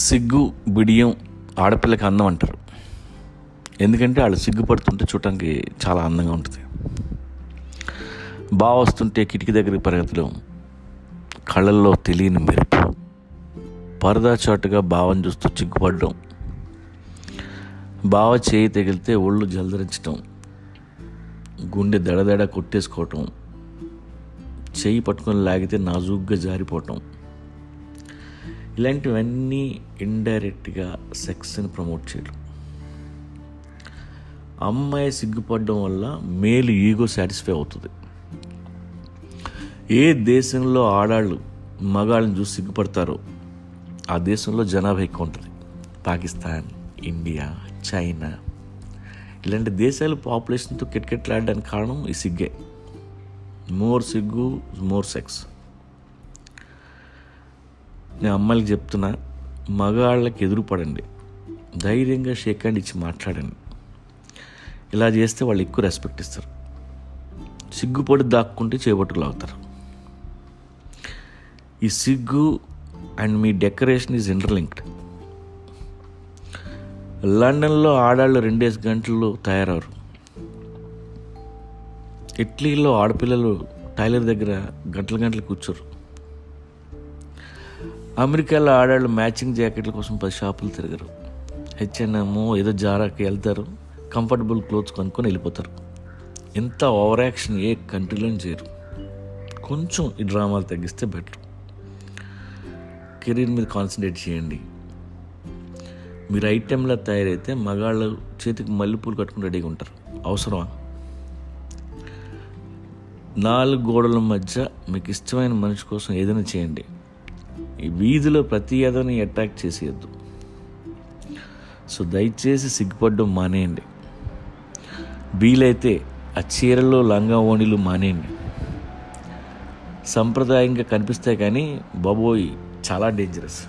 సిగ్గు బిడియం ఆడపిల్లకి అందం అంటారు. ఎందుకంటే వాళ్ళు సిగ్గుపడుతుంటే చూడటానికి చాలా అందంగా ఉంటుంది. బాగా వస్తుంటే కిటికీ దగ్గరికి పరిగెత్తడం, కళ్ళల్లో తెలియని మెరుపు, పరదా చాటుగా బావని చూస్తూ సిగ్గుపడడం, బావ చేయి తగిలితే ఒళ్ళు జలదరించడం, గుండె దడదడ కొట్టేసుకోవటం, చేయి పట్టుకొని లాగితే నాజూగ్గా జారిపోవటం, ఇలాంటివన్నీ ఇండైరెక్ట్గా సెక్స్ని ప్రమోట్ చేయడం. అమ్మాయి సిగ్గుపడడం వల్ల మేలు ఈగో సాటిస్ఫై అవుతుంది. ఏ దేశంలో ఆడాళ్ళు మగాళ్ళని చూసి సిగ్గుపడతారో ఆ దేశంలో జనాభా ఎక్కువ ఉంటుంది. పాకిస్తాన్, ఇండియా, చైనా ఇలాంటి దేశాలు పాపులేషన్తో కిటకిటలాడడానికి కారణం ఈ సిగ్గే. మోర్ సిగ్గు, మోర్ సెక్స్. నేను అమ్మాయిలకి చెప్తున్నా, మగాళ్ళకి ఎదురుపడండి, ధైర్యంగా షేక్ హ్యాండ్ ఇచ్చి మాట్లాడండి. ఇలా చేస్తే వాళ్ళు ఎక్కువ రెస్పెక్ట్ ఇస్తారు. సిగ్గుపడి దాక్కుంటే చేపట్టుకులాగుతారు. ఈ సిగ్గు and me decoration is interlinked. లండన్లో ఆడాళ్ళు 2 గంటల్లో తయారవరు. ఇటలీలో ఆడపిల్లలు టైలర్ దగ్గర గంటలు కూర్చోరు. అమెరికాలో ఆడాళ్ళు మ్యాచింగ్ జాకెట్ల కోసం 10 షాపులు తిరగరు. H&M ఏదో జారాకి వెళ్తారు, కంఫర్టబుల్ క్లోత్స్ కొనుక్కొని వెళ్ళిపోతారు. ఎంత ఓవర్ యాక్షన్ ఏ కంట్రీలో చేయరు. కొంచెం ఈ డ్రామాలు తగ్గిస్తే బెటర్. కెరీర్ మీద కాన్సన్ట్రేట్ చేయండి. మీరు ఐటెంలా తయారైతే మగాళ్ళు చేతికి మల్లెపూలు కట్టుకుని రెడీగా ఉంటారు. అవసరమా? 4 గోడల మధ్య మీకు ఇష్టమైన మనిషి కోసం ఏదైనా చేయండి. ఈ వీధిలో ప్రతి ఏదోని అట్రాక్ట్ చేసేయద్దు. సో దయచేసి సిగ్గుపడడం మానేయండి. వీలైతే ఆ చీరల్లో లంగా ఓణీలు మానేయండి. సంప్రదాయంగా కనిపిస్తాయి కానీ బాబోయ్ చాలా డేంజరస్.